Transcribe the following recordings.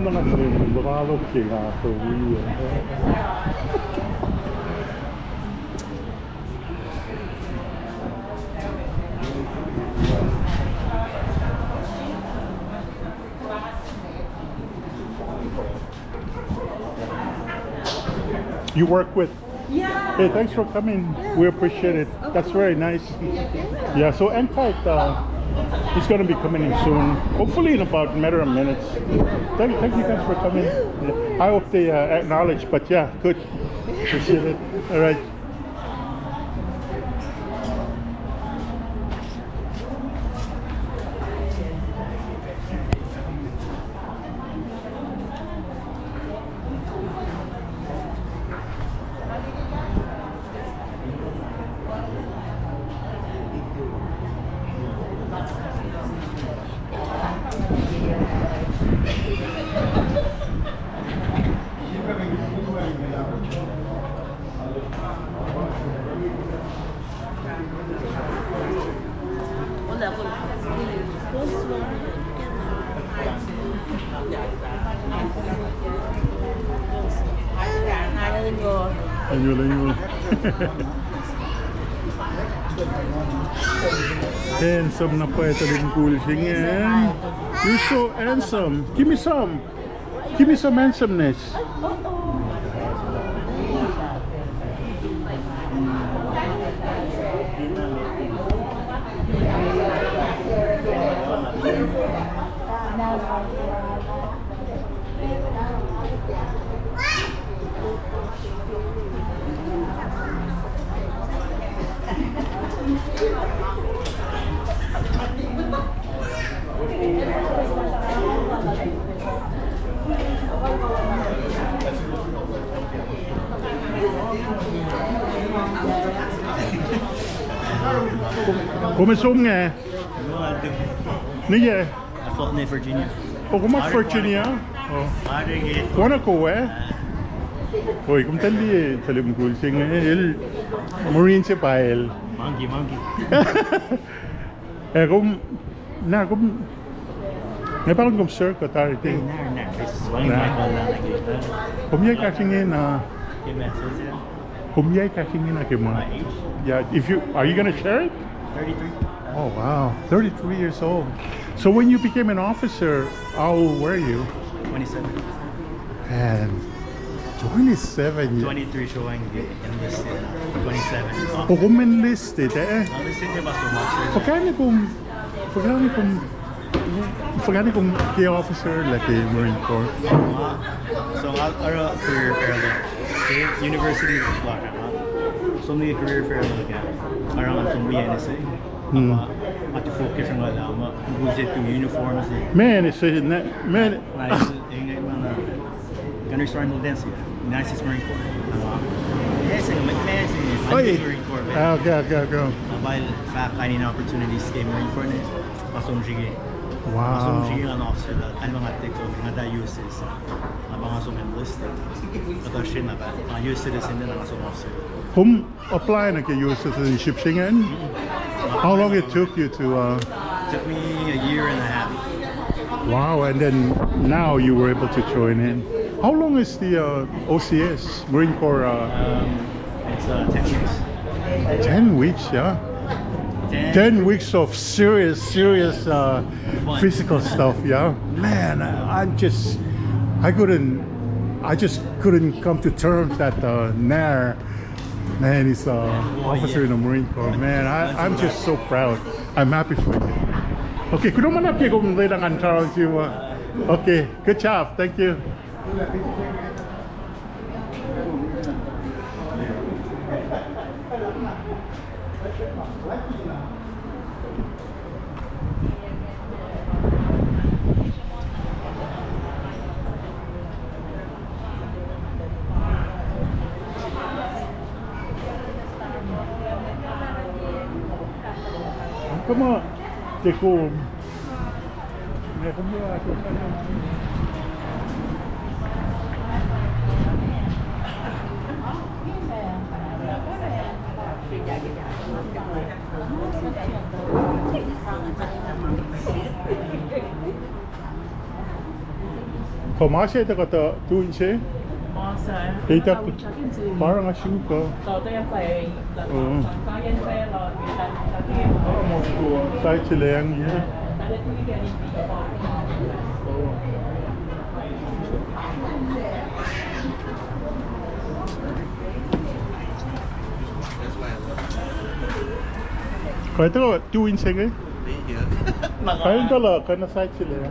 na nga din, baka king ako. You work with? Yeah. Hey, thanks for coming. We appreciate it. That's very nice. Yeah, so N-Kite, he's going to be coming in soon. Hopefully in about a matter of minutes. Thank you guys for coming. Yeah. I hope they acknowledge, but yeah, good. Appreciate it. All right. Ayun. Handsome na pa ito din Gulsing eh. You're so handsome. Give me some. Give me some handsomeness. Come som nga? Nije? Ako ni Virginia. O kumak Virginia? Oh. Wana ko eh? Hoy, kung tali talim Gulsing eh, Marine si Pael. Monkey. Eh kung may parang kung sir ko tari ting. Kumyay kasingin na. Kumyay kasingin na kima. Yeah, are you gonna share it? 33. Oh wow, 33 years old. So when you became an officer, how old were you? 27. And 27 years. 23 showing enlisted. 27. O kung enlisted eh. Enlisted niya ba so much? Pagkani kung kay officer like a Marine Corps. So our career fair like university is like so may career fair like around some BNSA. At focus on wala budget to uniforms. Man, it's a man. Gunner Sergeant Dance here. United States Marine Corps. Yes, and McMahon Marine Corps. Go. While fact I need opportunities kay Marine Corps na pasong sige. Wow. Pasong sige ang officer that ano mga tekso mga uses. Mga som enlisted. Ito siya na ba? Mga US citizen din ang som officer. Kung apply na kay US citizenship siya how long it took you to Took me a year and a half. Wow, and then now you were able to join in. How long is the OCS, Marine Corps? It's 10 weeks. 10 weeks, yeah? 10 weeks of serious physical stuff, yeah? Man, I just couldn't come to terms that Nair, man, he's an officer in the Marine Corps. Man, I'm just so proud. I'm happy for you. Okay, kung naman na kayo kung lang ang tawag siyo. Okay, good job. Thank you. Come on, take home. Commencez-vous à tout ici? Thì chắc parang asin ko. Sai sila yang ya. Kaya ito, 2 inch nga. Kaya ito lang, kaya na side sila.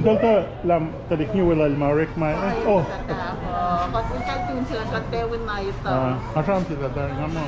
Delta lam tadi ni wala marek mai. Oh. Kot kita tun sila kat tewin na ito. Asam sila dar ngamo.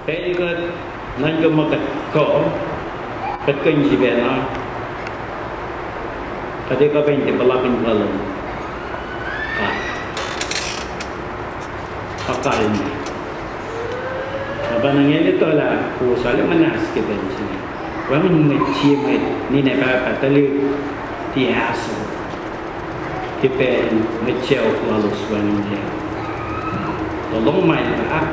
Thếก็นั่นก็มากัดเกาะกัดกันชีวิตนะแต่ก็เป็นที่บลาเป็นบลาakal ni. Apa nangnya itu lah, usaha mana sikit benci. Orang mengecil ni nak kata tali tiasa, kita mengecil lalu sebenarnya. Tolong main tak,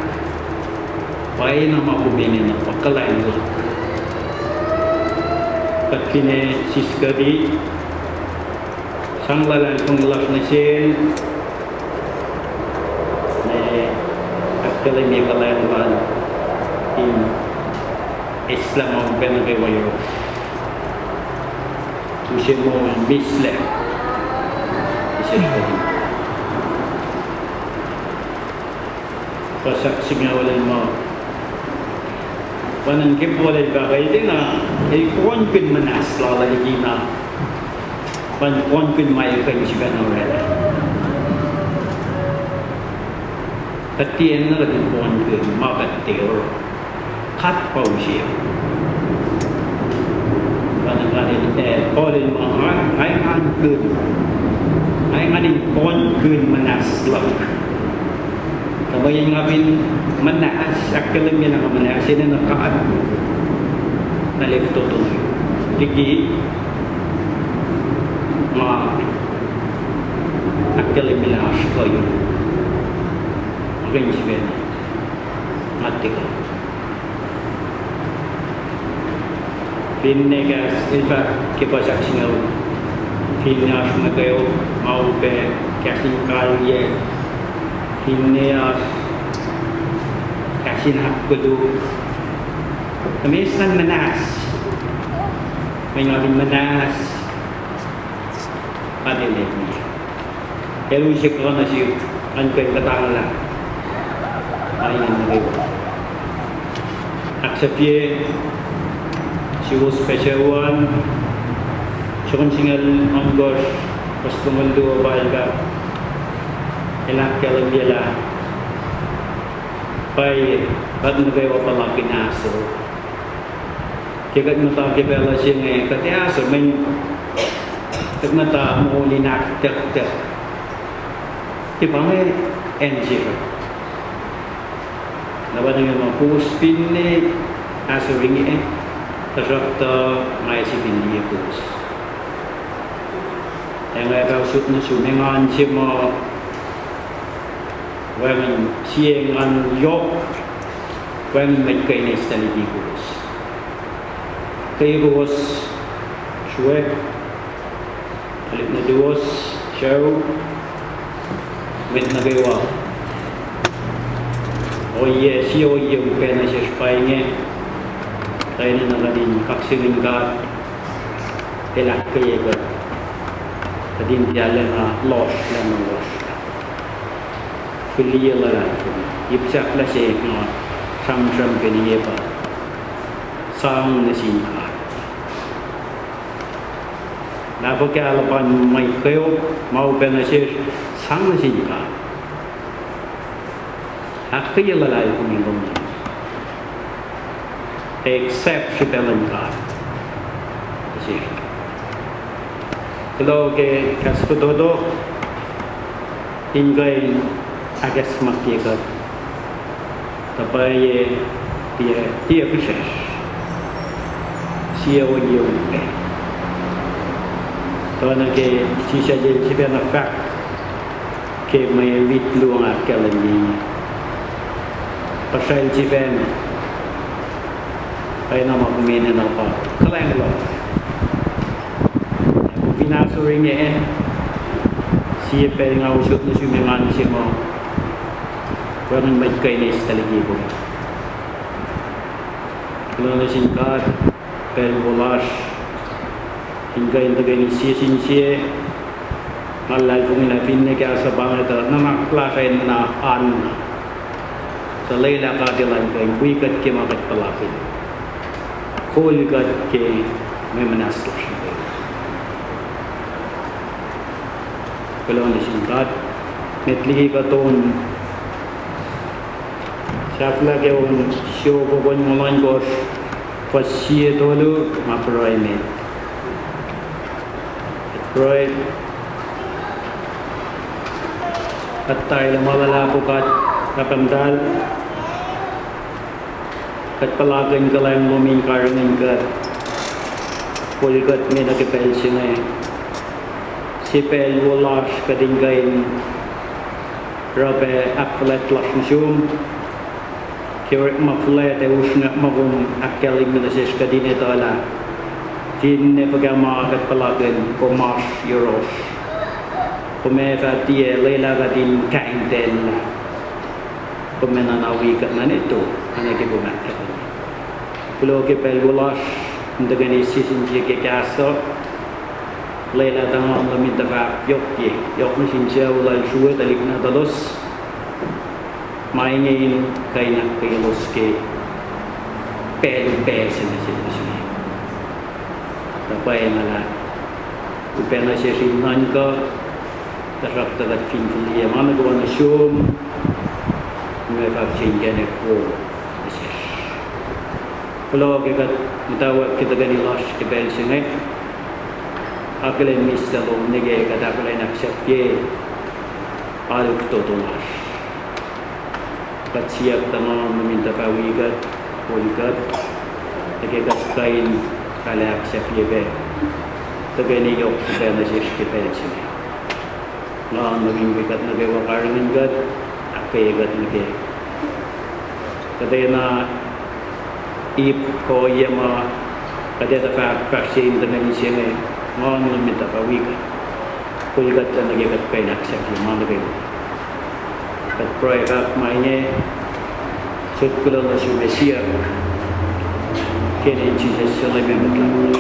baik nama bumi ni nak pakai lah. Kini siskadi, sang lalan pengelas nasi. Kalau ni kalian buat Islam orang benar benar tu semua Islam Islam pasal singa oleh mau panen ke boleh bagai itu na ikon pun menas lalu lagi na pan ikon pun mai kan sebenarnya orang Ketian nak dibuat ke makan tiur, kat pausia. Kadang-kadang orang mahal, ayam gun, ayam dibuat gun menas lak. Kalau yang ngapin menas, akalnya nak menas ini nak kat, nak left tu, lagi, mak, akalnya menas kau. Range ben mati ka binnegas ilfa ke pasak singaw pinas magayo mau be kasin kalye pineas kasin hakkudu kamisan menas mengalin menas padile ni elu sikona si angkai katangla ayam mereka. Aksepye, si was special one. Cuma singal anggor, pas pengundu balga, elak kalau dia lah. Pai, bad mereka apa lagi naso. Jika kita bela singai, kata aso men, kita mau linak tak. Kita mai enjir. Lepas dengan mampus pin ni asuring terserta mai si pin dia pus. Yang ada usut nusu dengan cuma orang siang yok orang mereka ini sekali di pus. Kaya pus cuek, alik naduos show, met nagewa. Oh iya, si oh iya bukan nasi sepainya. Saya ni nakadi vaksin ingkat, telak kaya ke. Tadi dia lena loss. Kuliah lah, ibsak lah saya kena sam kini apa, sang nasi ingkat. Napa kalau pan mai kau mau nasi sang nasi ingkat. Aku yang lalai pemimpin, except si pelengkap. Kalau ke kasih todo hingga agak semakin kat. Tapi dia proses. Siapa dia ni? Kalau nak ke sisa je sisa nak fact ke mai wit luang akal ni. Pasal sisa ni. Ay nama kumene na pa. Kalang lo. Pinasuring niya siya pwede nga usot na sumiman siya mo. Parang may kainis talagi po. Kalau na singkat, pwede bulas. Hingga yung tagay ni siya. Malay kong inapin niya kaya sa bangit na nakaklasay na an. Sa layla katilan kayo, kuikat kaya makatpalapin. Kulgat ke may manastos siya. Kalau ni singkat, metlihi katon siapa lagi orang show pokoknya online course pasti dulu maproy ni. Proy katay lamawala ko kapamdal. Kat palagan ka lang luming karning ka pulgat may nakipel siya na si pel walas ka din kain rabe aklet lasmusum kaya maflet usna magum akaling na sis ka din ito ala din ne pagama kat palagan komas euros kumeva tie lela ka din kain ten kumenanawi ka na nito anake bumakka Kalau ke pelgulas untuk ni sisin je ke kaso, lelah tangan lemin tafak yok mesin jauh lain suwe tali kena terus, mainin kainak pelus ke pel sini. Tapi yang ala, upena sisin nangka, terap terap finful dia mana kau nak show, mereka cincin ekor. Kalau kita tahu kita gani las ke bel sini, akalen mista lo nege kata akalen accept ke aluk toto las. Kat siap tangan meminta kawigat, poligat, nege kat kain kala accept ye be. Tegani yok ke nasi ke bel sini. Ngan meminta kat nege wakaran gat, ape gat nege. Katanya ip ko yama kadeta vaksin dengan isinya ngon minta kawiga kulgat dan lagi kat penak sakit mana ke kat proyek mainnya sud kulo su mesia kene cinta selai memang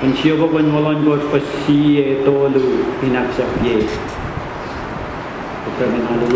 mensiapa pun malan bos pasti tolu pinak sakit Terminal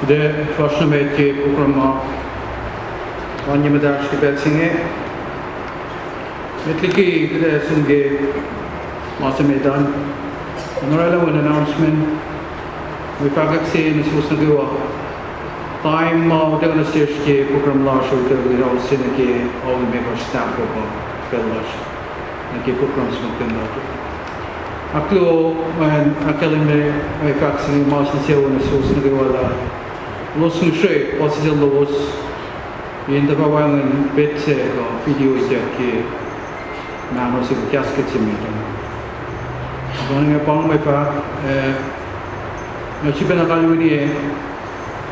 De första med ke programma Anja Madarski Betsinge. Metliki kede sunge masa medan. Norala an announcement. We fagak se ni susna gewa. Time de gonna stage ke program la show de ro sine ke all the member staff of Bellash. Na ke program smoken na. Aklo man akalime we fagak se masa se ni susna gewa la. Los nushe positive los in the bawangan betse video ke nano se kasket se meeting. Going upon my fa na chibena kaluni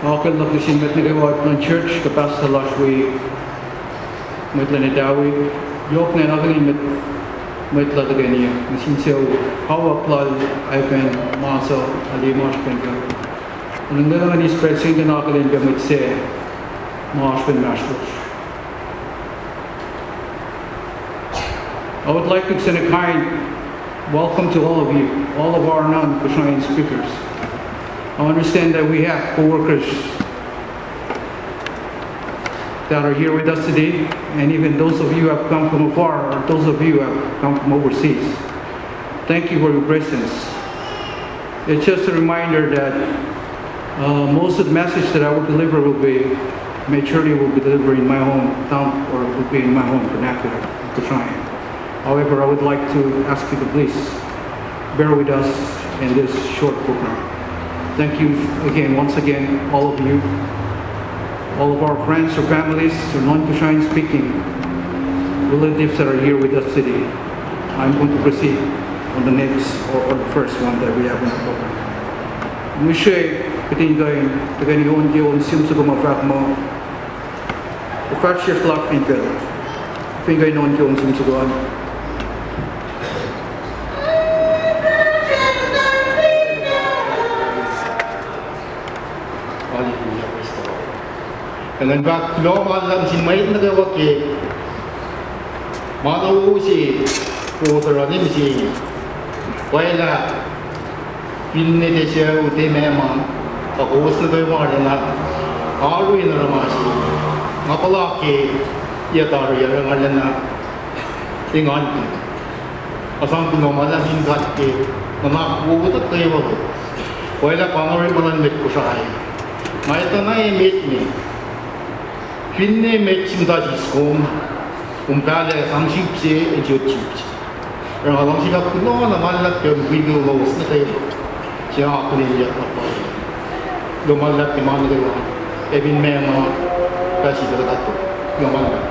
akal lok sin met ne wat on church capacity last week met lene dawi yok ne nakali met la de ni sin se how apply Ivan masa ali mashpen ka nandana ni spreadsheet na nakalin be met se mashpen masters. I would like to extend a kind welcome to all of you, all of our non-KOSRAEAN speakers. I understand that we have co-workers that are here with us today, and even those of you who have come from afar, or those of you who have come from overseas. Thank you for your presence. It's just a reminder that most of the message that I will deliver will be, maturely will be delivered in my hometown, or will be in my home vernacular, KOSRAEAN. However, I would like to ask you to please bear with us in this short program. Thank you again, once again, all of you, all of our friends or families or non-KOSRAEAN speaking relatives that are here with us today. I'm going to proceed on the next or the first one that we have in the program. Mushe ketinggain tegani on dia on sim suka mafak mo. The first year's luck finger. Finger on dia on sim suka. Dengan bak lo malam sin mai na ga wake manawu si KOSRAEAN si waila pinne de se ute me ma ka hos na ga ma na aru in ra ma si ngapala ke ya tar ya ngal na tingan ki asam no malam in gat ke na wo ta ke wa waila pangori malan met KOSRAEAN mai ta nai met ni Finne metchimda jiskom umkale samshipse ejotchipse ra langsiga kuno na mallat ke video lo usna tay sia akune ya pa lo mallat ke man de evin me ma kasi da to lo mallat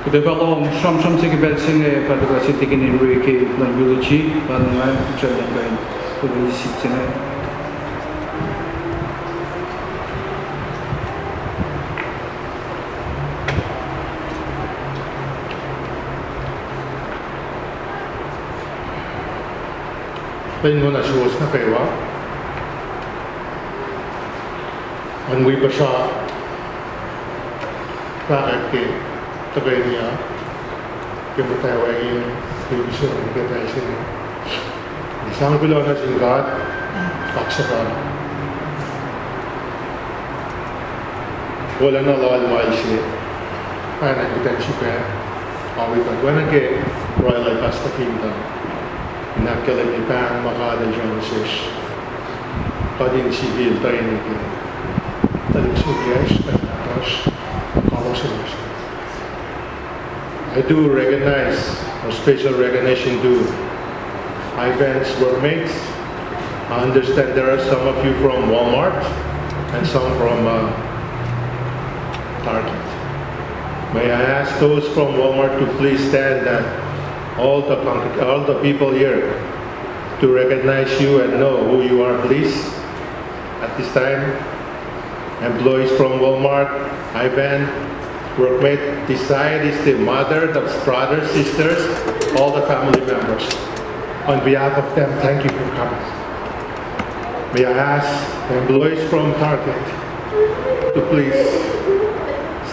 Develop some thing about singing pada kasi tikin in Luey lang eulogy pada ngai jalan kain tulis sini. Pengen na shows na kayo ang we pa siya bakit ke tagay niya kimutawa yung television ng kataysin isang gulo na singkat paksakan wala na lawal maisip kaya nagkitan siya kaya awitan wala ke Royal Pasta Kingdom inakalang ipang makada Genesis pading civil training taling sugyas at natas KOSRAE. I do recognize, or special recognition to Ivan's workmates. I understand there are some of you from Walmart and some from Target. May I ask those from Walmart to please stand and all the people here to recognize you and know who you are, please. At this time, employees from Walmart, Ivan, workmate, this side is the mother, the brothers, sisters, all the family members. On behalf of them, thank you for coming. May I ask the employees from Target to please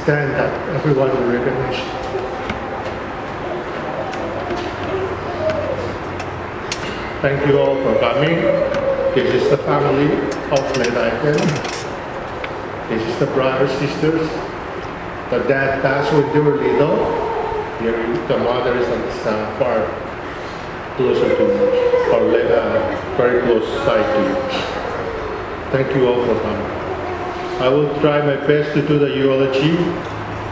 stand up, everyone will recognize you. Thank you all for coming. This is the family of Ledaken. This is the brothers, sisters. The dad passed with your little. Here, the mother is far closer to you, or very close side to you. Thank you all for coming. I will try my best to do the eulogy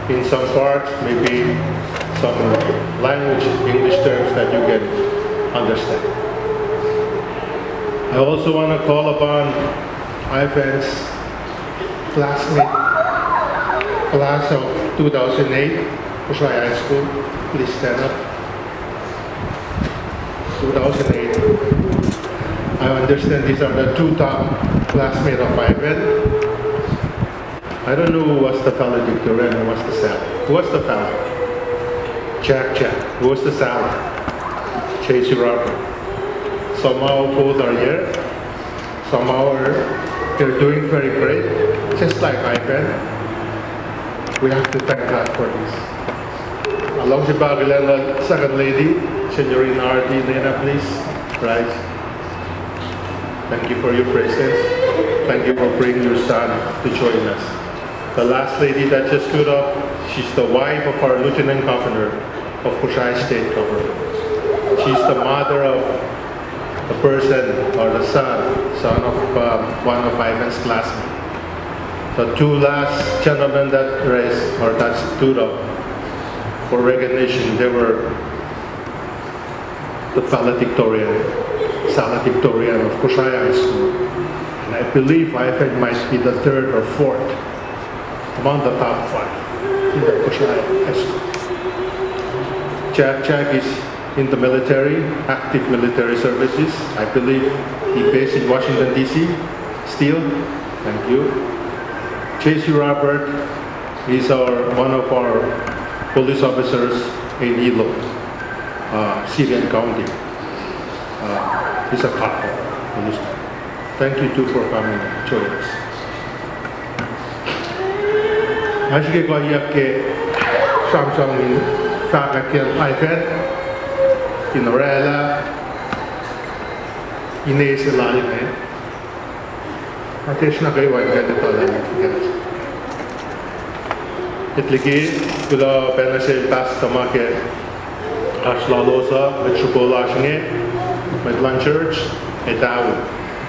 in some parts, maybe some language, English terms that you can understand. I also want to call upon Ivan's classmate, class of 2008, KOSRAE High School. Please stand up. 2008. I understand these are the two top classmates of Ivan. I don't know who was the valedictorian and who was the salad. Who was the fellow? Jack. Who was the salad? Chase Robert. Somehow both are here. Somehow they're doing very great. Just like Ivan. We have to thank God for this. Along si Bagilan, second lady, Signorina Artie, Nena, please rise. Thank you for your presence. Thank you for bringing your son to join us. The last lady that just stood up, she's the wife of our Lieutenant Governor of KOSRAE State Government. She's the mother of the person, or the son of one of Ivan's classmates. The two last gentlemen that raised, or that stood up for recognition, they were the valedictorian of KOSRAE High School. And I believe Ivan might be the third or fourth among the top 5 in the KOSRAE High School. Jack is in the military, active military services. I believe he's based in Washington, D.C. still. Thank you. Chase Robert is one of our police officers in Hilo, Syrian County. He's a cop. Thank you too for coming to join us. Aşkı koyup ki Samsung'in fabriken iPad Kinorella Ines lalim ateş na kayo ay ganito lang itligi kula penasel pas tamake aslalosa metropolasne Midland Church etaw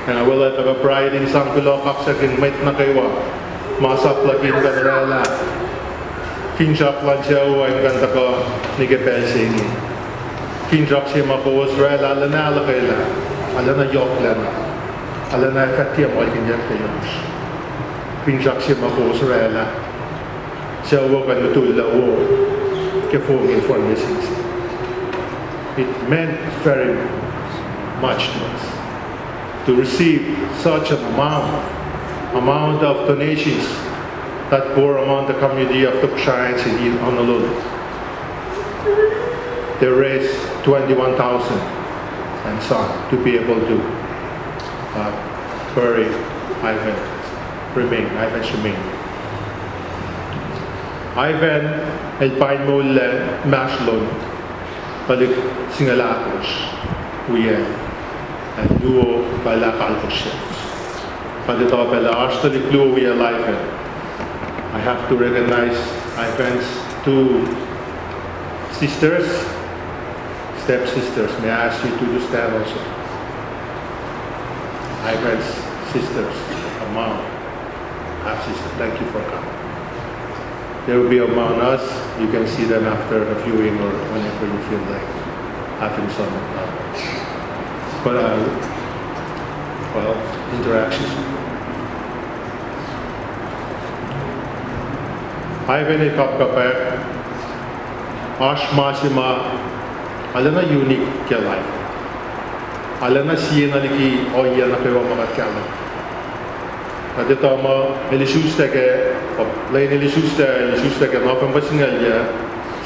and I will let the pride in some kilo kapsakin met na kayo masaplagin kanrela kinjak lansiaw ay ganda ko ni Gepelsing kinjak si KOSRAE alana kaila alana yoklan alana katia mo kinjak kayo kinjak si KOSRAE siya kan tutulaw ke phone information. It meant very much to us to receive such an amount of donations that pour among the community of the KOSRAEans in Honolulu. They raised 21,000 and some to be able to bury Ivan's remains. Ivan el paimul mashlon balik singalakos uyen and duo bala kalkoshet. Padito bala arstolik Luey alive. I have to recognize Ivan's two stepsisters. May I ask you to stand also? Ivan's sisters, a mom, half sister. Thank you for coming. They will be among us. You can see them after the viewing or whenever you feel like having some interactions. Ivan e kapkapek ashmasima alana unique ke life alana siena liki oya na pewa mga kala adito mo elisuste ke lain elisuste ke no pambasingal ya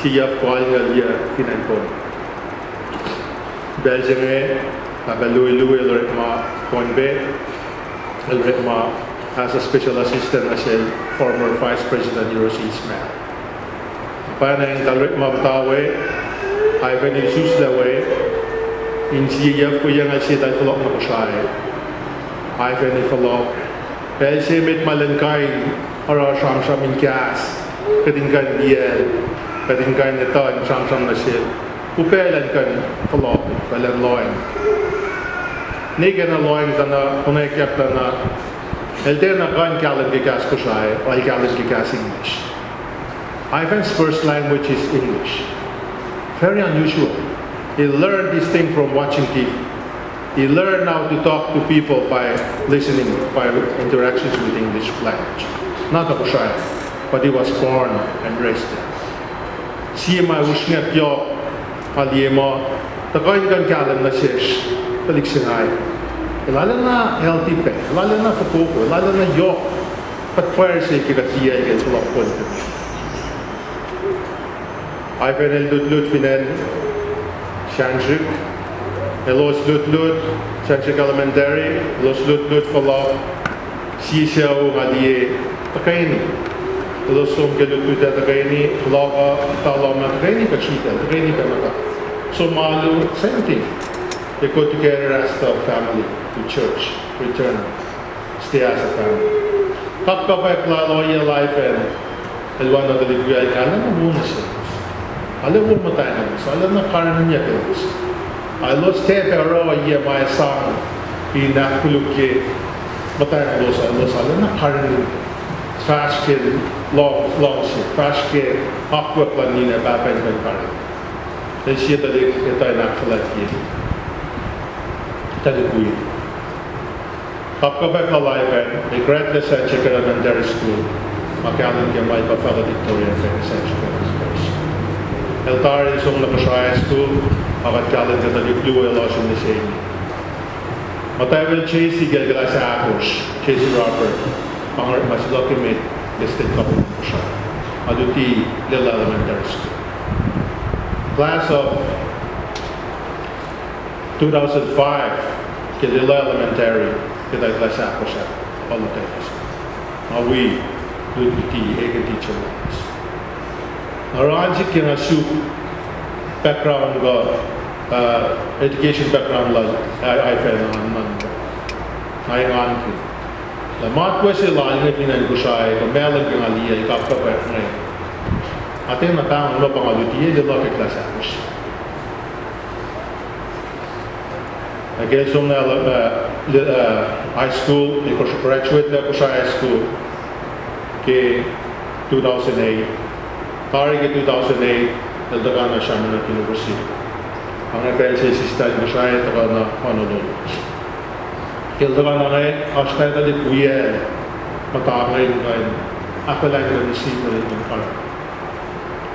siya kwalngal ya finampon beljenge abaluilu elret ma konbe elret ma as a special assistant as a former Vice President Eurosi Ismail. Panang talwek mabtawe, Ivan Jesus dawe, in siyaf ko yang ay siya falok na kusay. Ivan ni falok, kaya siya mit malangkay, ara siyam in kias, kadingkan diyan, kadingkan netan siyam na siya. Upelan kan falok, palan loing. Negen na loing dana kunay kap dana. Elder na kan kalan gigas kusay, o kalan gigas English. Ivan's first language is English. Very unusual. He learned this thing from watching TV. He learned how to talk to people by listening, by interactions with English language. Not a kusay, but he was born and raised there. Siya may usngat yo, aliyemo, takoy kan kalan na siya, balik sinay. Lalo na healthy pe, lalo na fukuko, lalo na yok, patpwer siya kikatiya ikan tulokpon. Ivan el lut pinen Shanjuk, elos lut Shanjuk Elementary, elos lut falok, siyaw ngadiye takaini, elos som ke lut takaini, falok taloma takaini kachita, takaini kamata. So malu same thing. They go together as the family to church, return, stay as a family. Kapkapay klalo ya life and elwana daligway alam mo muna siya. Alam mo matay na mo. Alam na karan niya kilos. Alos tepe aro ya may sang pinakulukye matay na los alam na karan niya. Trash ke long siya. Trash ke akwak lang nina babay na karan. Then siya dalig itay na kalat yun. Talikuyi. Kapkabek Alive, a graduate Central Elementary School, Makalan Gamay Buffalo Victoria Central Education. Eltar is on the KOSRAE School, Akat Kalan Luey Loss in the same. Matay Chase Gilgala sa Akos, Chase Robert, Pangar mas document listed couple of KOSRAE. Aduti Lila Elementary School. Class of 2005, Kilila Elementary, Kilila class ako siya, all of that. We do the teacher ones. Naranji kina soup background go, education background la, I feel on ki. La mat ko sila ni pinan ko siya, ko meron kang aliya, ikapka pa ngayon. Atin na tao ano pang alutiye, di ba class ako siya. Again, from high school, I graduate na KOSRAE High School ke 2008. Tari ke 2008, naldagan na siya ng University. Ang nagkail siya si Stad KOSRAE, taka na Honolulu. Kildagan na ngayon, hasta na di kuya, matangay ngayon. Ako lang na receive na rin yung parang.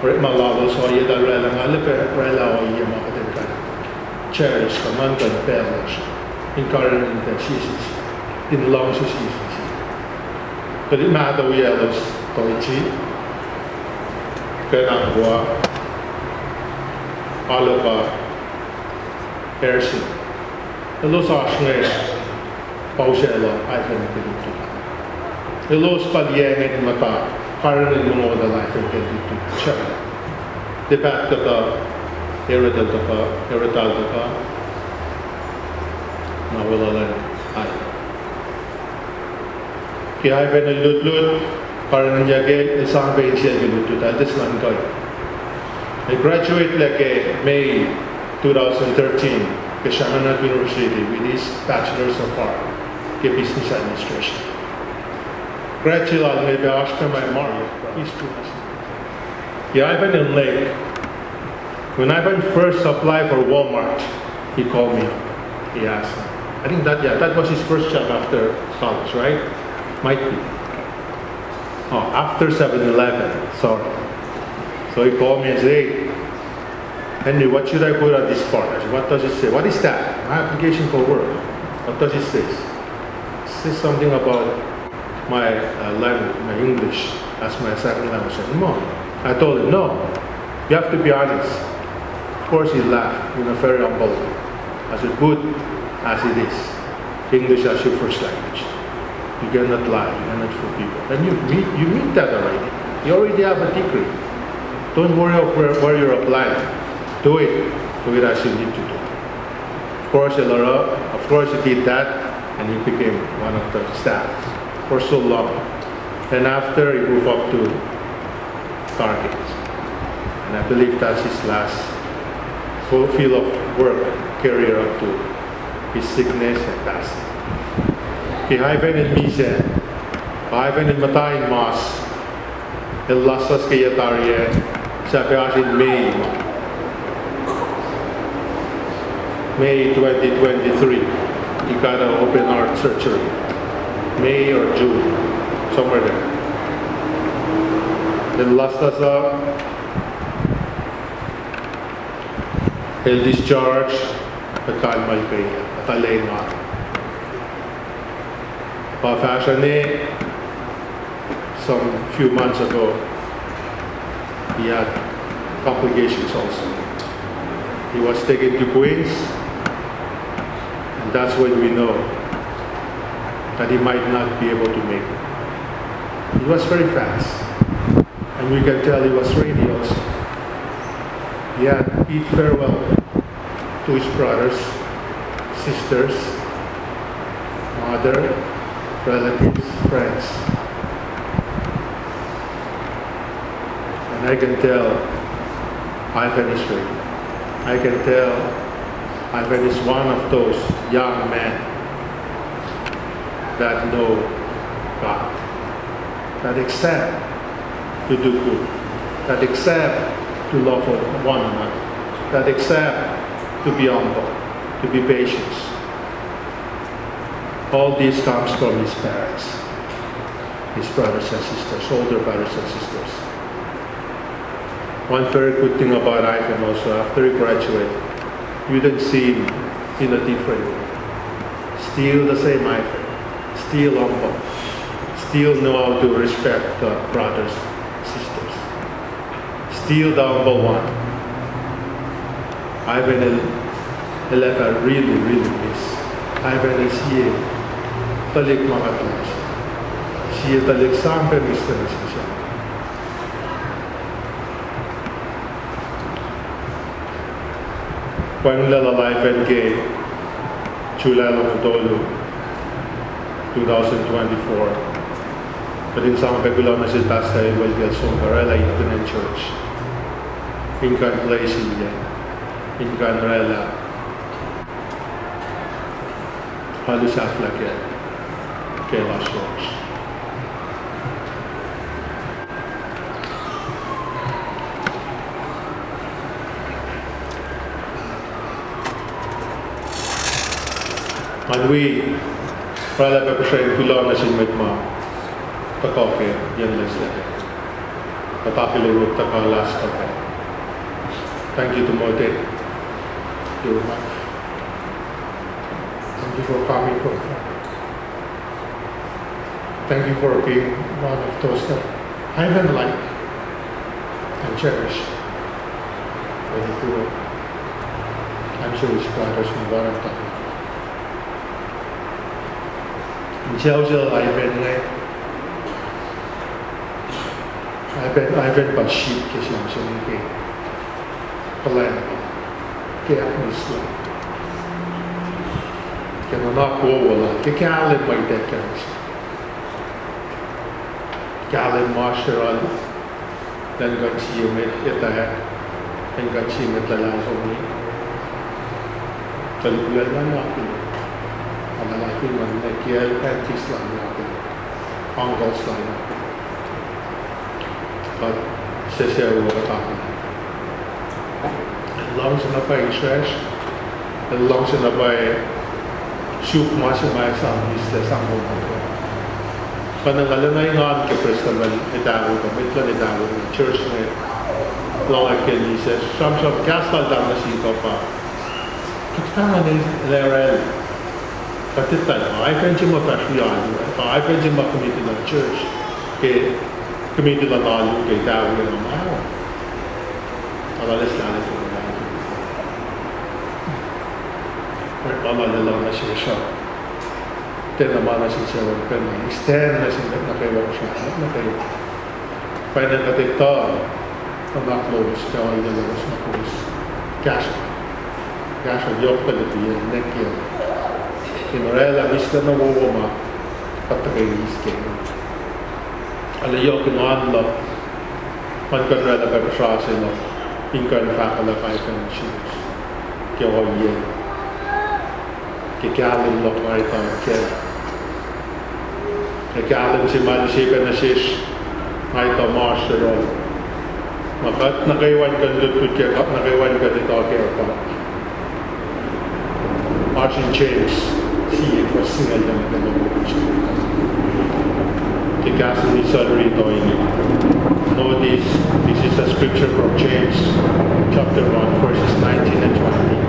Pero malalo, so iya dal lang alip, rela o iya makatagkan. Cherish the month of Belgium in current seasons, in long seasons. But it matter we yellows, Toichi, Kenangwa, Alaba, Percy. The Los Ashner, Pausella, I think the Los Padiang and Mata, currently know the life and get it to check. The back of the Eredal ka, nawala lang ay. Kaya ay lut para niya gay isang beses siya gilutot at this lang ko. I graduate like May 2013 ke Shanghai University with his Bachelor's of Art ke Business Administration. Graduate lang may baashka my mark. Kaya ay in Lake. When Ivan first applied for Walmart, he called me up. He asked me. I think that was his first job after college, right? Might be. Oh, after 7-Eleven, sorry. So he called me and said, hey, Henry, what should I put on this part? I said, what does it say? What is that? My application for work. What does it say? It says something about my language, my English, as my second language. I said, no. I told him, no, you have to be honest. Of course, he laughed in a very humble way. As good as it is, English as your first language. You cannot lie, you cannot fool people. And you meet that already. You already have a degree. Don't worry of where you're applying. Do it as you need to do. Of course, you did that, and you became one of the staff for so long. And after, you move up to target. And I believe that's his last full field of work, career up to his sickness and passing. Kihaiven in Mise, Kihaiven in Matain Mas, El Lasas Kayatarie, Sapias in May 2023. You gotta open heart surgery. May or June, somewhere there. El Lasas El discharge, the Kalmal Kaya, the Kalema. Fashane, some few months ago, he had complications also. He was taken to Queens, and that's when we know that he might not be able to make it. He was very fast, and we can tell he was ready also. He had bid farewell to his brothers, sisters, mother, relatives, friends. And I can tell Ivan is ready. I can tell Ivan is one of those young men that know God, that accept to do good, that accept to love one another, that accept to be humble, to be patient. All this comes from his parents, his brothers and sisters, older brothers and sisters. One very good thing about Ivan also, after he graduated, you didn't see him in a different way. Still the same Ivan, still humble, still know how to respect brothers, sisters. Still the humble one. Ivan I really miss. Ivan is here. Talik mga tulis. Siya talik sampai mister siya. Panglalala Ivan ke Chula Lomotolo 2024. Padin sampai gulang na si Tasta Evangelio Sombarela Independent Church. Inkan place niya. Inkan rela. Halos aflakyan. Kela Church. And we, para pag-share kulang na sin mitma, takoke, yan lesson. Patakiluruk taka last toke. Thank you to Mote. Thank you for coming from. Thank you for being one of those that I even like and cherish. When you grew up, I'm sure his brothers and one of them. Giờ Ivan Bashir ke siang ke plan ke Islam ke nak wala ke kalen mai dekan kalen masteral dan gachi met eta hai dan gachi met la homi kalkulan nak Adalah firman Nekiel Pentis lain Anggos lain But saya katakan Long sinapai Israel Long sinapai Syuk masing-masing sambung Panangalangayan ke festival Idago Komitlan Idago Church na Long akin isa Sam-sam kasal dam na sito pa Kita nga Lerel Patitan, I can jim of I can jim of committee of church, committee of law, get down with a mile. Allah is not for that. But Allah the Lord is your shop. naman na siya pero extend na siya na kayo siya na kayo final katikta ang uploads ka ay lalabas na post cash ang yok pala diyan nekyo kinorela vista na wawama patagay iskin ala yok kinanla pagkarela ka siya sila pinkan fakala kay kan shoes kaya yan kikalim lo kay tan kaya kikalim si Malisipa na sis ay ta master of makat nakaiwan ka dito kaya nakaiwan ka dito kaya pa Martin James si it was single lang na kikasim ni salary to ini notice this is a scripture from James chapter 1 verses 19 and 20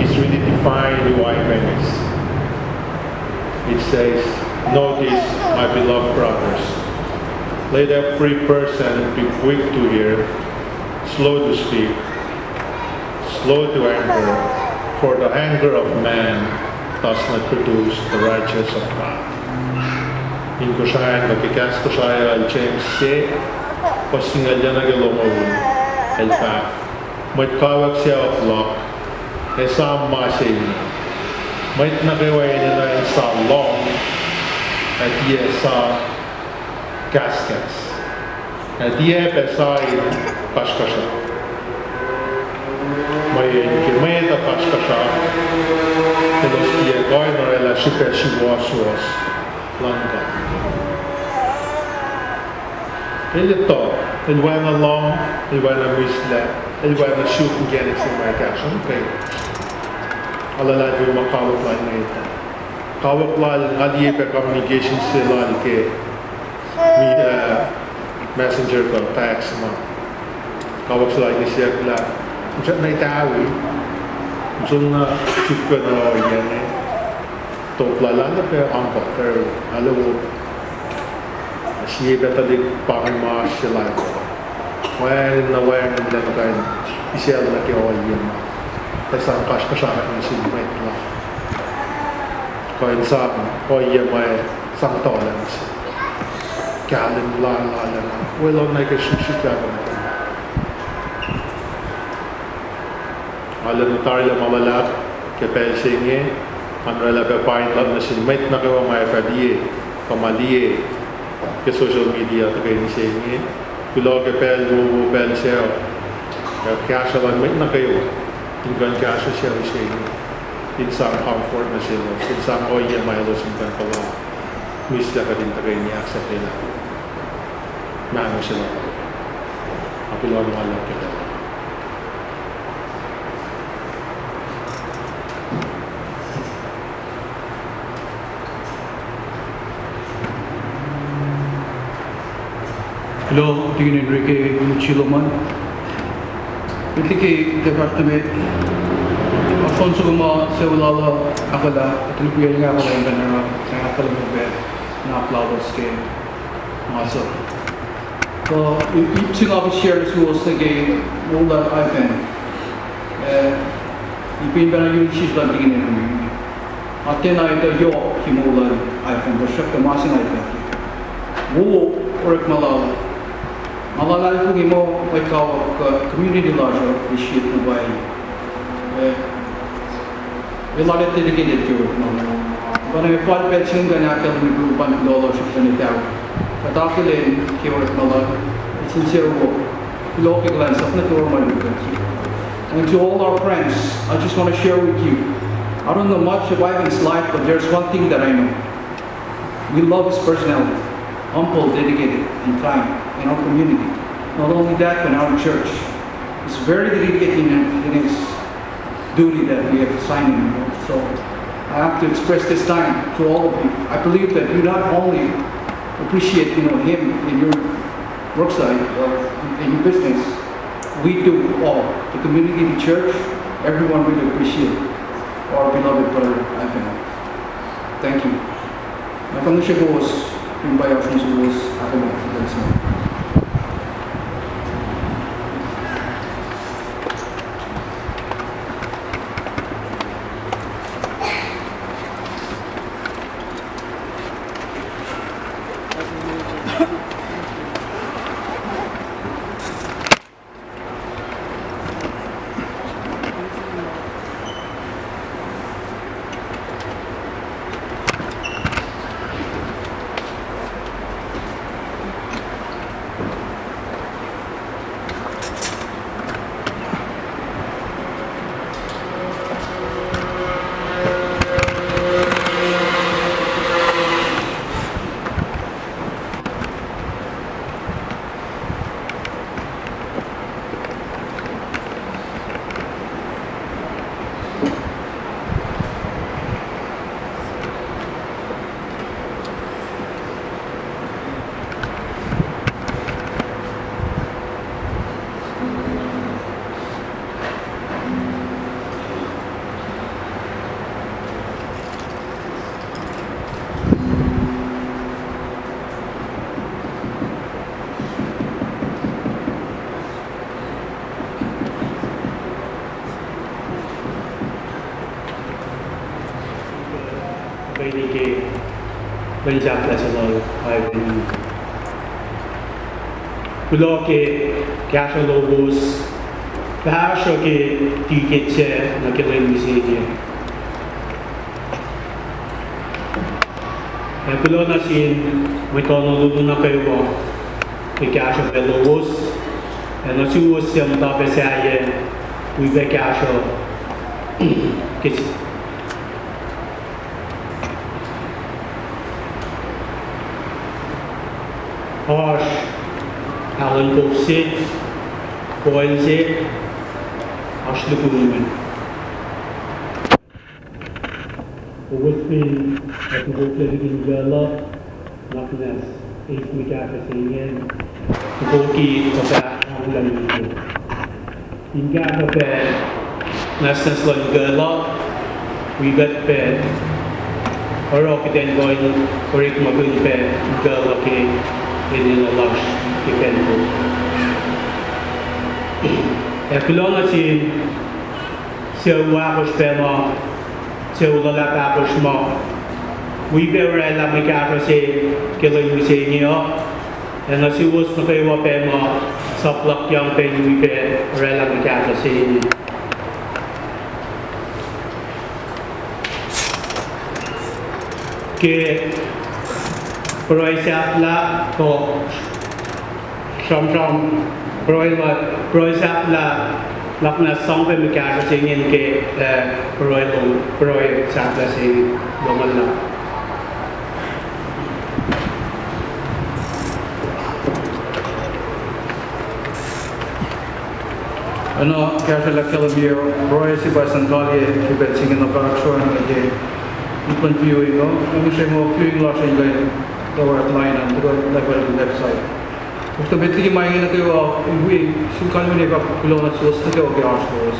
he's really defined who Ivan is. It says, notice, my beloved brothers, let every person be quick to hear, slow to speak, slow to anger, for the anger of man does not produce the righteousness of God. In KOSRAEAN, nakikas KOSRAE al James say, pasingal yan nagalomawin. In fact, may kawag siya of luck, sama siya may nakaway nila yung sa long at iya sa caskets at iya sa kaskasa may kimay na kaskasa tapos iya koy na rela siwas langka ito ilwan na long ilwan na misla ilwan na shoot again sa may kasyon okay alala ko makawak lang na ito. Kawak lang ngaliye pa communication sila ke messenger ko text mo. Kawak sila ni siya kala. Unsa na itawi. Unsa na chip ko na yan eh. To plalan na pero ampa pero alam mo siya tadi pangma sila. When na lang kayo. Isiya na kiyo yan. Isang kaskasama ng sinimate lang. Kaya isang oya may isang tolerance. Kaya lang na. Wala na ikasusit ka na. Alam na tayo lang mamalap. Kaya pelsingi. Ang rela pa paint lang na sinimate na kawa may fadiye. Pamaliye. Kaya social media ito kayo nisingi. Kulo kaya pel siya. Kaya siya lang na kayo. Hinggang kasya siya siya isang comfort na sila isang oya mayroon siyang pala misla ka din tagay niya sa nila maano sila apilon ng alam kita Hello, tingin Enrique Chiloman. Iti kay Department Alfonso Guma sa ulala akala at lupiyan nga ako lang na akala mo ba na aplaudos kay Maso. So, sinabi share sa was na kay Mula Ivan. Ipin ba na yung isip lang tingin Enrique. At yan ay ito yo Mula Ivan. Bersyak kamasin ay ito. Wo work malala. Malalala ko mo may kawag community larger appreciate na ba ilalit dedicated to it. Kung may fund pension ka na kaya may grupan ng $6 na nitaw. Patakilin, kiwag malag, sincere wo, ilokig lens of na normal. And to all our friends, I just want to share with you, I don't know much of Ivan's life, but there's one thing that I know. We love his personality, humble, dedicated, and kind in our community. Not only that, but in our church. He's very dedicated in his duty that we have assigned him. So I have to express this time to all of you. I believe that you not only appreciate him in your worksite or in your business, we do all. The community, the church, everyone really appreciate our beloved brother Ivan. Thank you. My fellowship was yung bayaw from schools ako mo for this one. Benike Benjak National Highway. Kuloke Kasha Lobos Bahashoke Tiketche Nakilin Misegi. Kulo na sin may honolulu na kayo Kasha Lobos and the two was some top Saye we be Kasha Kitch. Harsh, Alan Bofsit, Boilsit, Ashlukuman. Within at the work in Gala, nothing else. Eight Mikaka saying, the Boki of that Alan. In Gaka bed, Nastas like Gala, we got bed. Or rocket and going, or it Magun bed, Gala cake. In a lush dependable. Ekulongatin so wakus pema so lalapakus mo. We bear la mikaka say killing musenio and as you was no kayo pema saplak yang pen we bear la mikaka say. Ke Proisap la to som proisap la lakna song pe mikar singin ke proisap la sing lomal la Ano kaya la kalabir proisip asantali kibet singin na paraksuan lagi ikon viewing no ano siya mo viewing la siya lagi lower line and the level on the left side. If the betri maingin na kayo we sukan mo nega kulo na sus na kayo gyastos.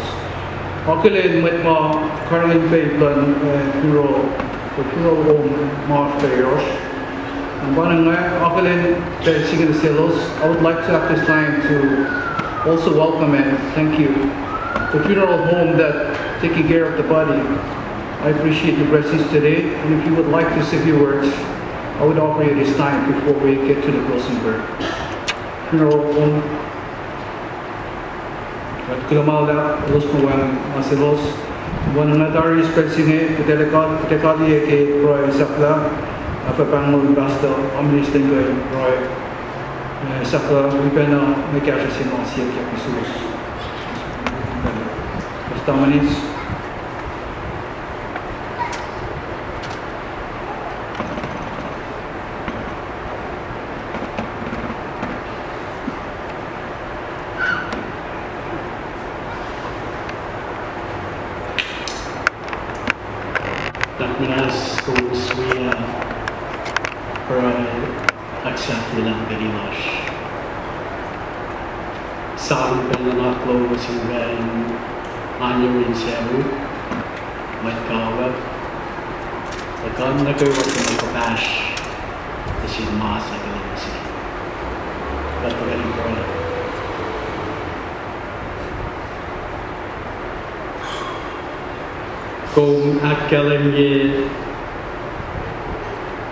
Akile met ma current pay plan puro home mark payers. And one akile singing the silos. I would like to have this time to also welcome and thank you the funeral home that taking care of the body. I appreciate your presence today, and if you would like to say a few words, I would offer you this time before we get to the closing prayer. Funeral home. Kulamala, los puwang masilos. One natari spesine, kutekali ke Roy Sakla, apapangol basta, omnisting Roy Sakla, wipena, mekasha simansiya kya pisus. Basta manis. Nas KOSRAE para accept nilang biniwash. Saan pa na close yung rin anyo rin seru, may kawag. Pagkaan na kayo wag na kapash, kasi masa ka lang siya. Ba't rin ko rin? Kung akalan niya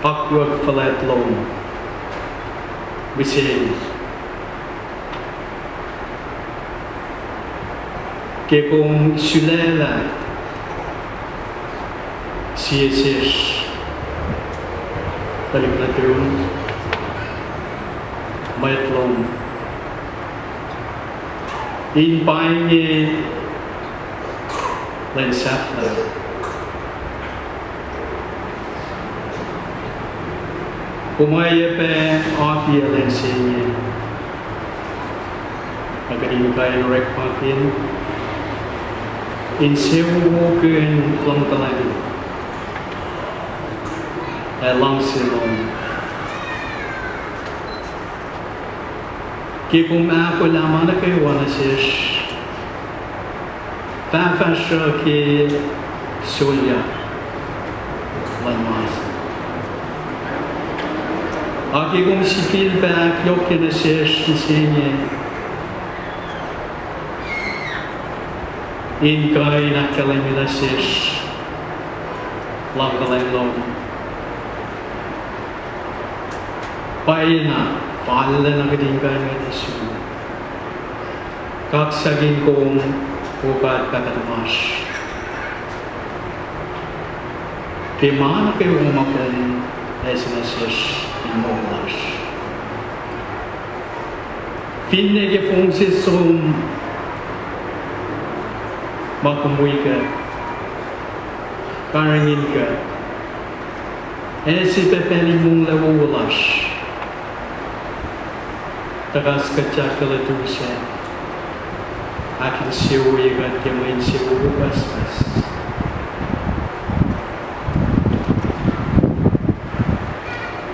akwag falat long bisin kaya kung sulela siya balik na turun mayat long in bayan niya Lansaf na. Umaya pa afiya lansin pagkain kaya ng rekpatin in sewu kun lang talaga lang silong kaya kung ako lamang na kayo wala siya Fanfasha ke Solia Lanmas. Aki kung si feedback yoke na siya sinye. in kai na kalamila shish lang kalang long paina pala na kading kai na su kak saging kong upat katamash kemana kayo umakon SNSS in Monglash finne ke fungsis som makumui ka karangin ka esi pepeli mong lawulash takas kachakala dusya akin siwi kat kemain siwi basbas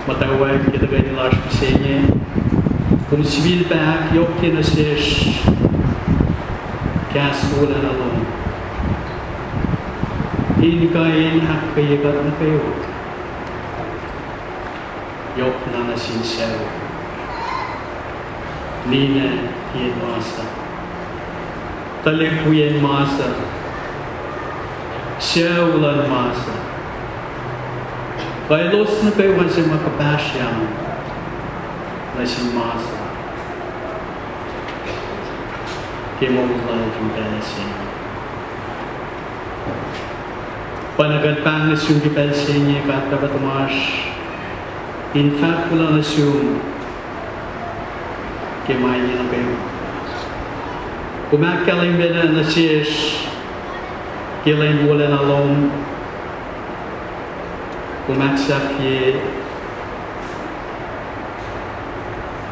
matawag kita ganyan lash pisenye kung civil pa yok kinasish gas wala na lang hindi kain hak kayagat na kayo yok na nasinsaw Nina yan masa talipuyan masa siya ulan masa kaya los na kayo kasi makapasyang na si masa kaya mo ulan yung kalasin panagadpang na siyong kipalsin niya kata Batumash in fact wala na siyong kemain niya na kayo kumakaling bina na siyesh kilayin wala na long kumaksafye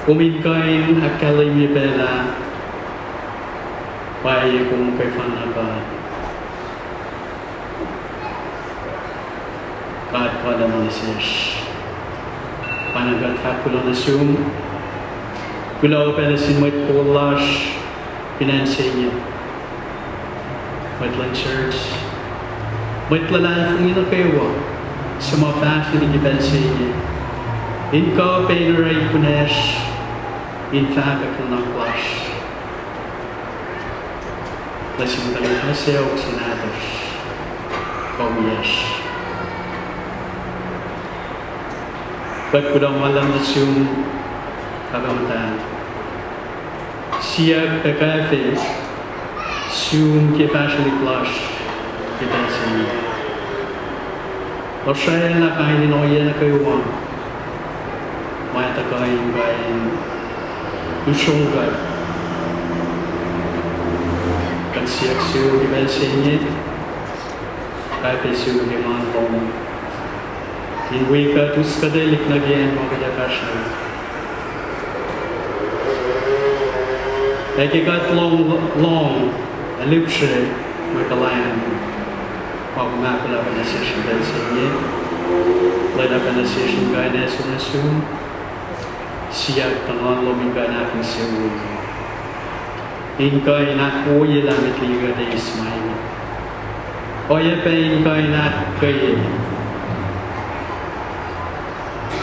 kuminkain akalim niya bina paya kung kay fanabad kahit wala na siyesh panagat fakulo na siyong kulaw pa na si Mike Polash pinansin niya Maitland Church Maitlalan kung ina kayo sa mga fashion ni pinansin niya in ka paineray punesh in fact ako ng clash lasing talang kasayaw sinatos kaumiyash ba't ko daw malam na siyong kagamatan siya kakafe siyong kifashion ni clash kipansin niya o siya na kain ninoya na kayo may takayin kain usyong ka kan siya siyong kipansin niya kafe siyong kimantong inwi ka tus kadelik na gyan mga kifashion Eki kat long alipshe makalan magmapala pa na session dahil sa inyo lada pa na session gaya na sunasum siya tanong loming ka natin sa ulo inkay nakuya lamit liga na ismail oya pa inkay nakaya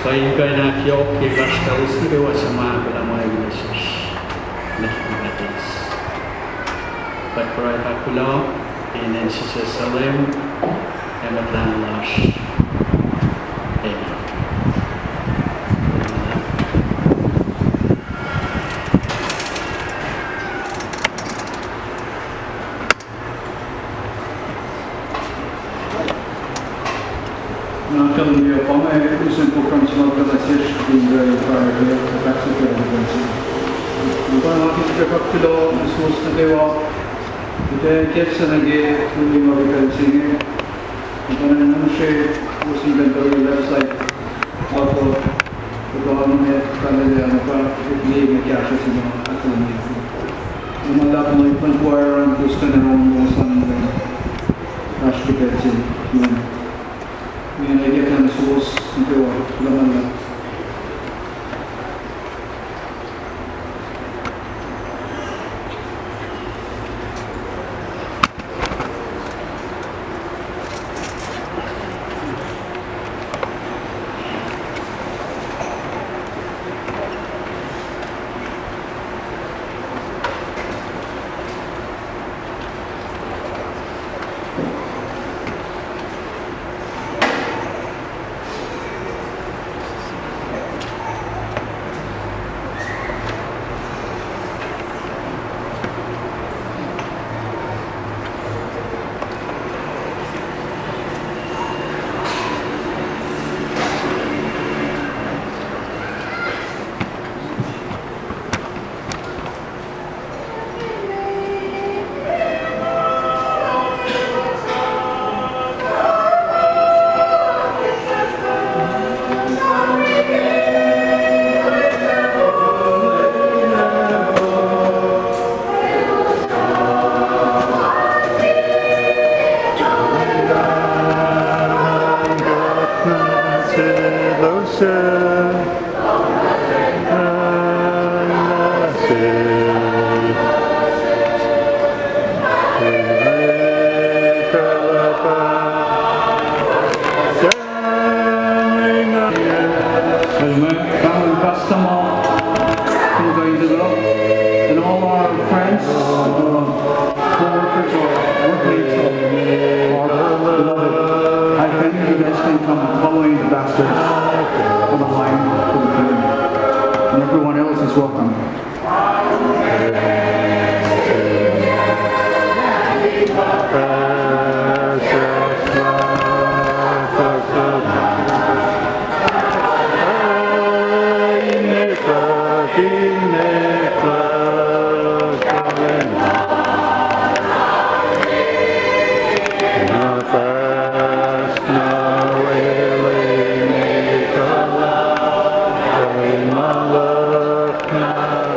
kaya inkay nakiyok kibashka usnigawa sa mga kalamay na session But for Akula in NCC Salim and Atlan Lash. Amen. Nakam niyo pa may usun po kami sa mga kalasis din para sa Bukan waktu cakap kilo sus nakewa kita kiasa lagi fully mobile sini bukan nanti usin kantor website atau bukan mana kalau dia apa ini kiasa semua atau ni malah mau penguaran teruskan orang bosan rush kita sini ini lagi kan sus nakewa lama co-workers or workmates of our beloved. I thank you guys can come following the bastards on the line to the field. And everyone else is welcome. Nah.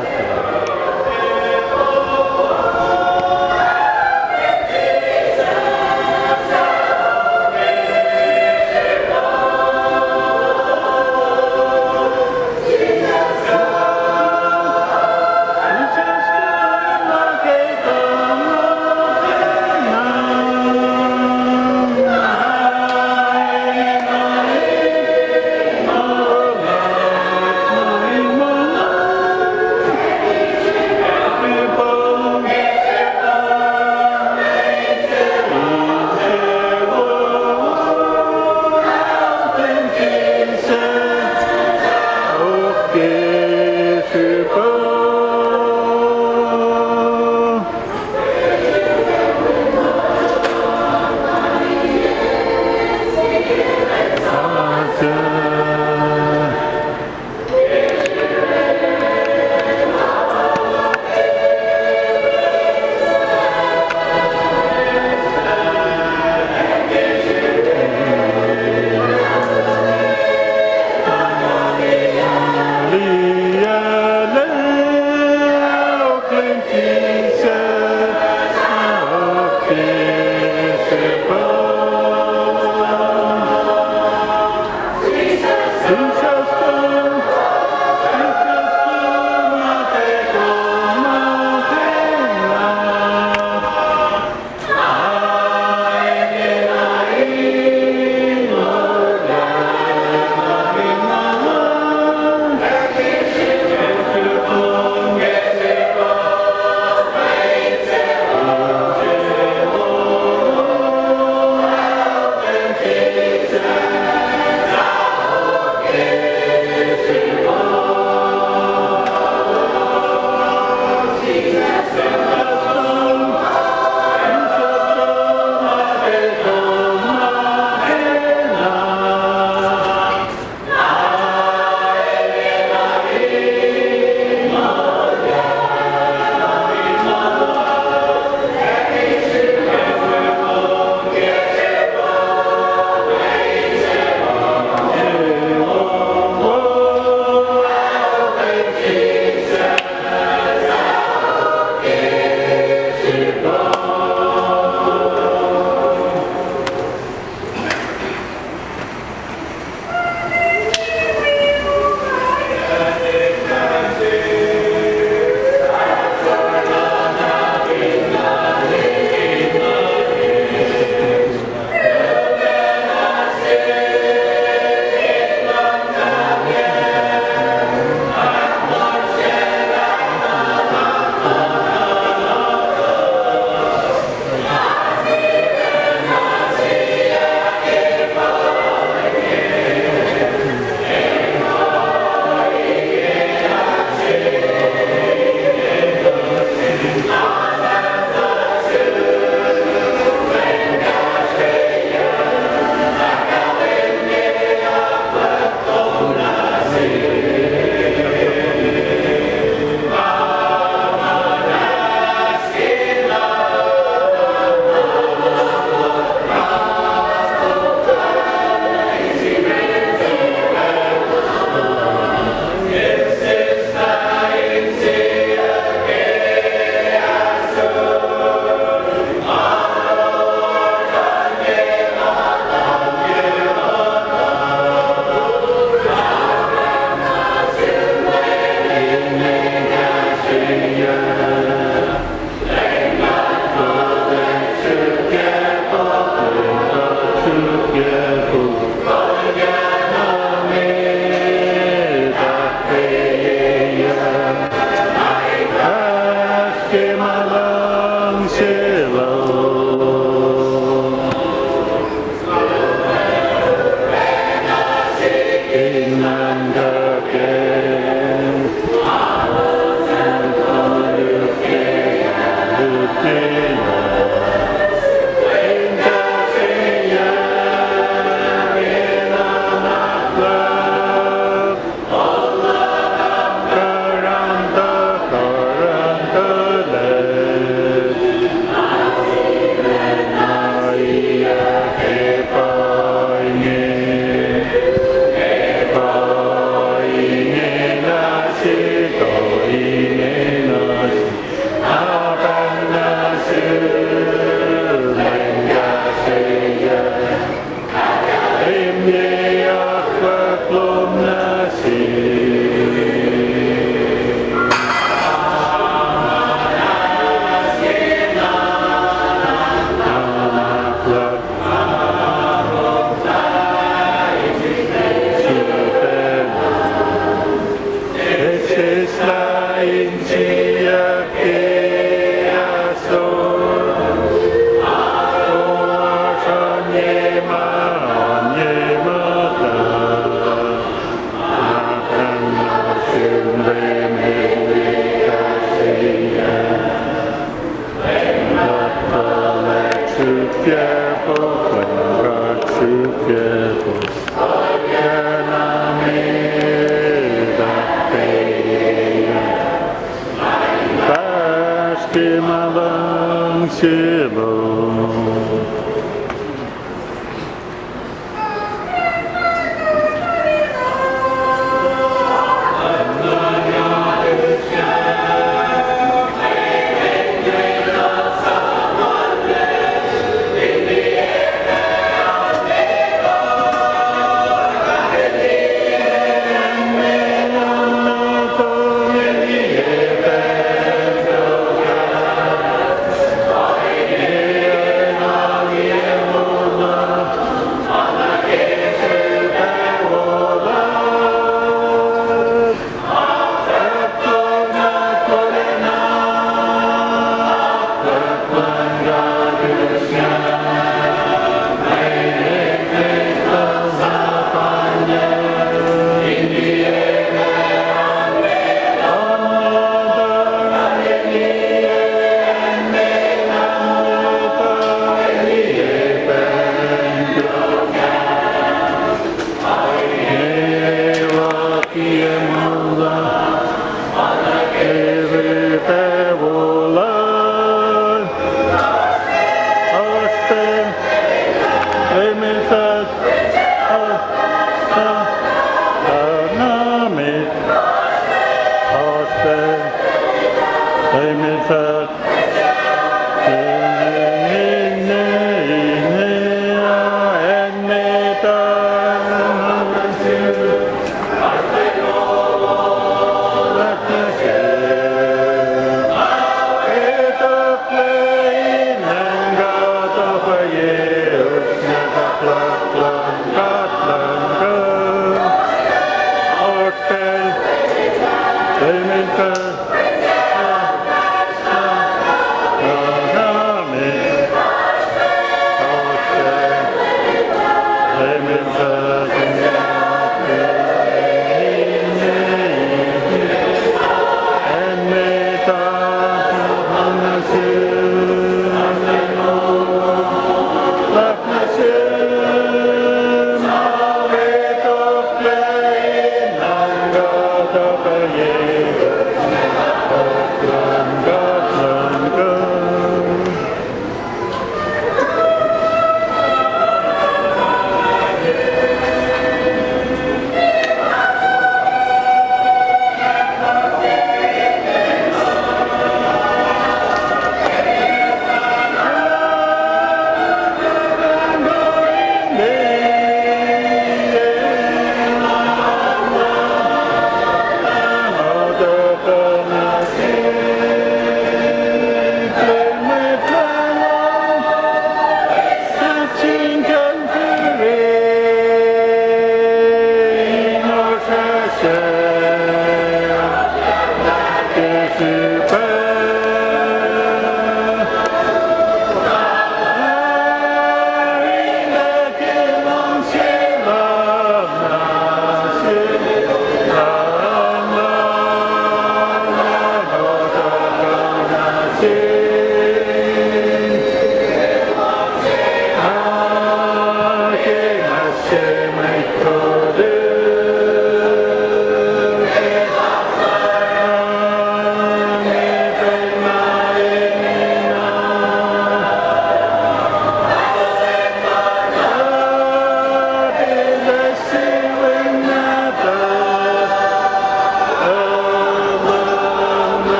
To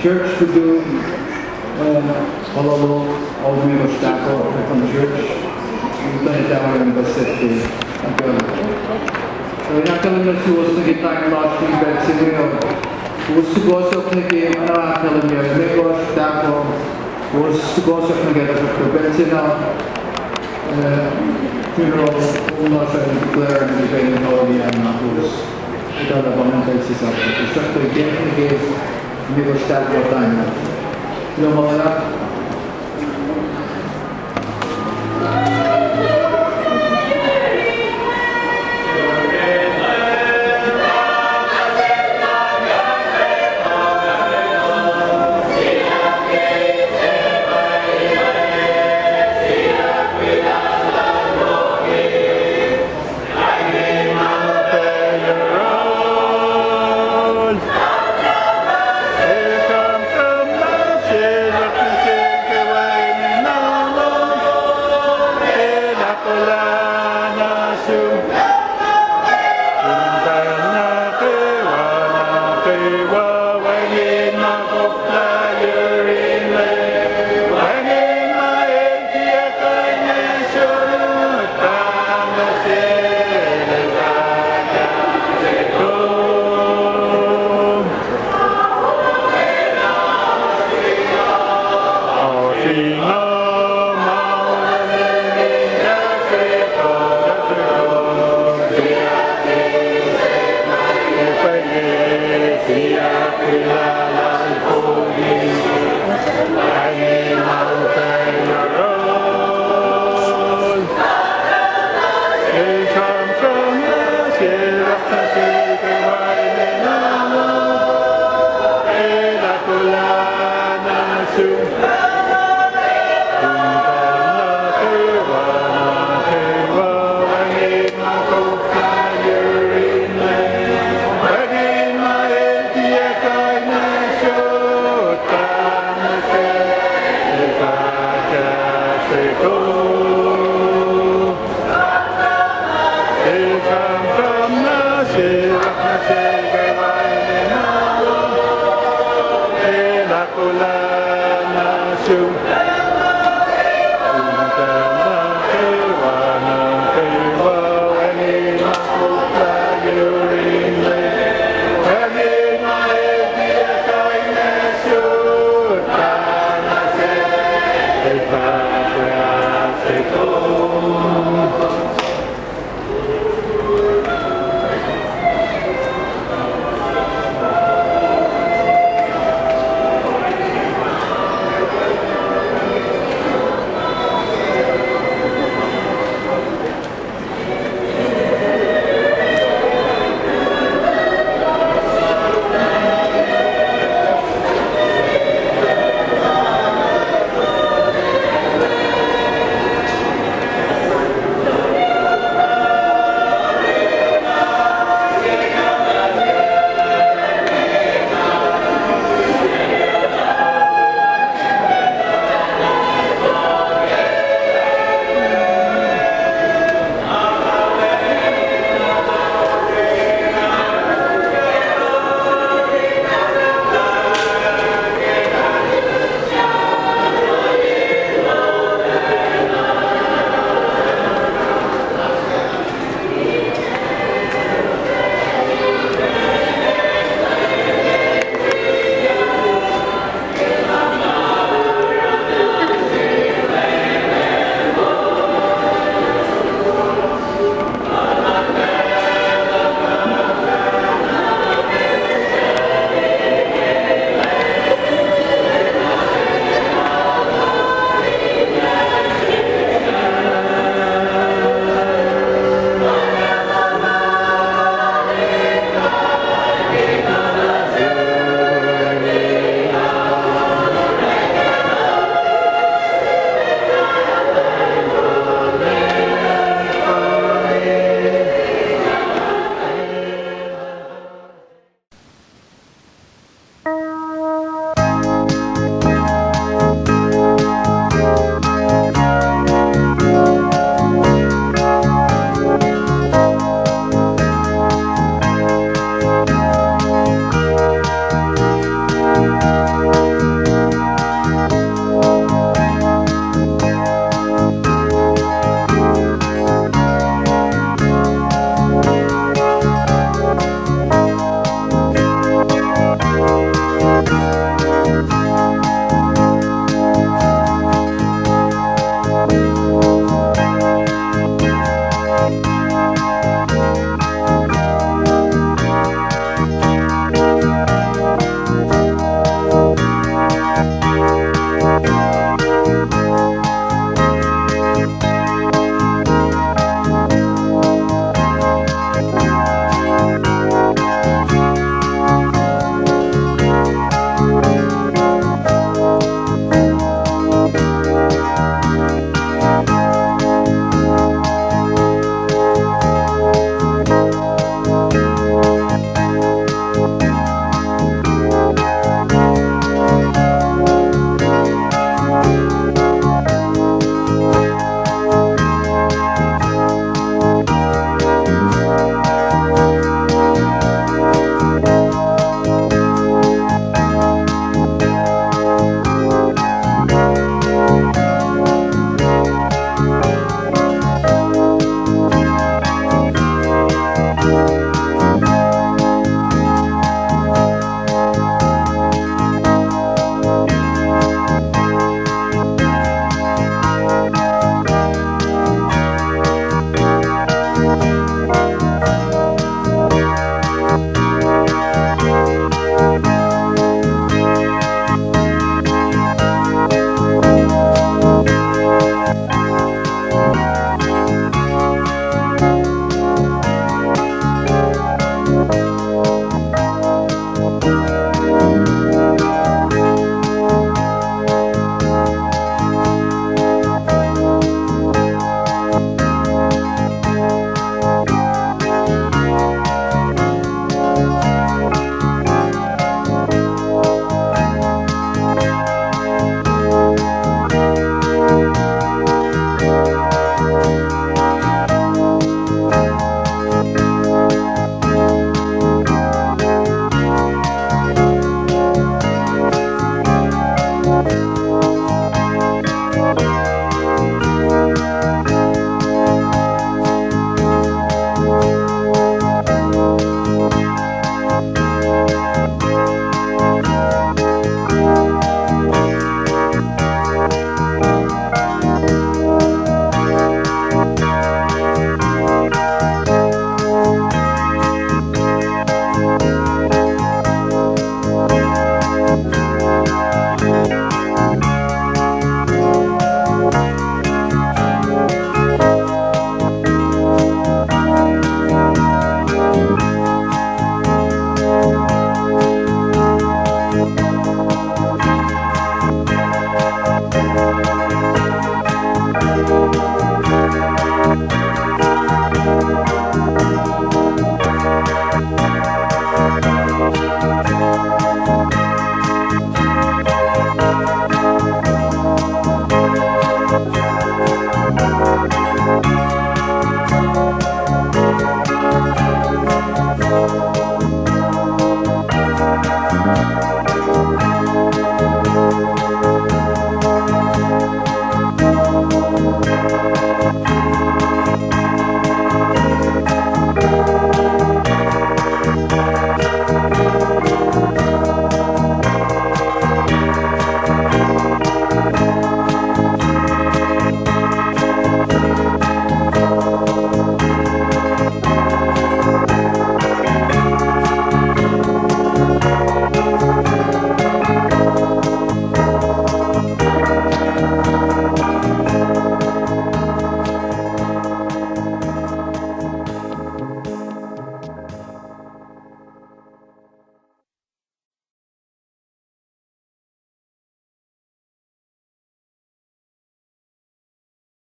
Church to do Honolulu, all members staff from the church. We've done it down in the city. So in Acknowledgements, who was to get time last week, but who was to go up in the game, and Acknowledgements, members, staff, who was to go up together for Betsina. Funeral, all not trying to declare and debate in Holiday and who's without a monumental system. It's just to get in the game, members, staff, for time. You know, Hola.